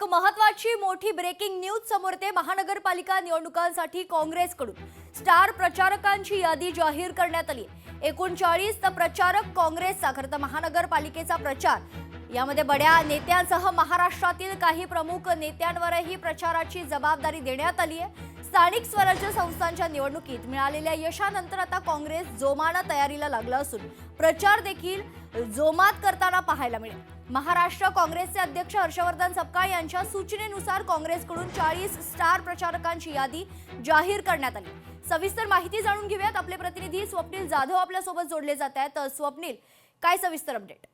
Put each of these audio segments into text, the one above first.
एक महत्त्वाची मोठी ब्रेकिंग न्यूज समोर येते। महानगरपालिका निवडणुकांसाठी काँग्रेसकडून स्टार प्रचारकांची यादी जाहीर करण्यात आली। 39 प्रचारक काँग्रेसचा खरं तर महानगरपालिकेचा प्रचार यामध्ये बड्या नेत्यांसह महाराष्ट्रातील काही प्रमुख नेत्यांवरही प्रचाराची जबाबदारी देण्यात आली आहे। स्थानिक स्वराज्य संस्थांच्या निवडणुकीत मिळालेल्या यशानंतर आता काँग्रेस जोमाने तयारीला लागला असून प्रचार देखील जोमात करताना पाहायला मिळेल। महाराष्ट्र काँग्रेसचे अध्यक्ष हर्षवर्धन सपकाळ यांच्या सूचनेनुसार काँग्रेसकडून 40 स्टार प्रचारकांची यादी जाहीर करण्यात आली। सविस्तर माहिती जाणून घेऊयात। आपले प्रतिनिधी स्वप्नील जाधव आपल्या सोबत जोडले जात आहेत। स्वप्नील, काय सविस्तर अपडेट?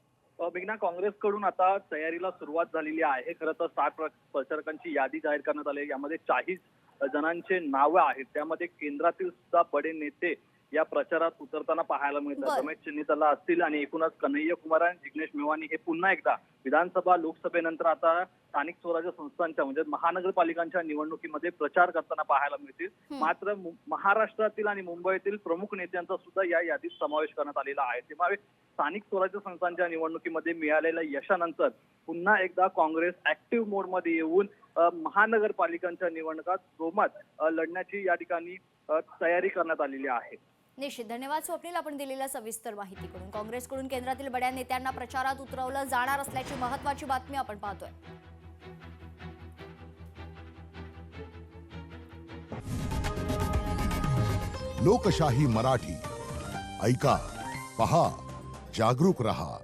मेघना, काँग्रेसकडून आता तयारीला सुरुवात झालेली आहे। खरं तर स्टार प्रचारकांची यादी जाहीर करण्यात आली। यामध्ये 40 जणांचे नावे आहेत। त्यामध्ये केंद्रातील सुद्धा बडे नेते या प्रचारात उतरताना पाहायला मिळतात। रमेश चन्नीताला असतील आणि एकूणच कन्हैया कुमार आणि जिग्नेश मेवानी हे पुन्हा एकदा विधानसभा लोकसभेनंतर आता स्थानिक स्वराज्य संस्थांच्या म्हणजे महानगरपालिकांच्या निवडणुकीमध्ये प्रचार करताना पाहायला मिळतील। मात्र महाराष्ट्रातील आणि मुंबईतील प्रमुख नेत्यांचा सुद्धा या यादीत समावेश करण्यात आलेला आहे। त्यामुळे स्थानिक स्वराज्य संस्थांच्या निवडणुकीमध्ये मिळालेल्या यशानंतर पुन्हा एकदा काँग्रेस ऍक्टिव्ह मोडमध्ये येऊन महानगरपालिकांच्या निवडणुकात जोमात लढण्याची या ठिकाणी तयारी करण्यात आलेली आहे। निश्चित धन्यवाद स्वप्नील, आपण दिलेल्या सविस्तर माहितीकडून। काँग्रेसकडून केंद्रातील बड्या नेत्यांना प्रचारात उतरवलं जाणार असल्याची महत्त्वाची बातमी आपण पाहतोय। लोकशाही मराठी ऐका, पहा, जागरूक रहा।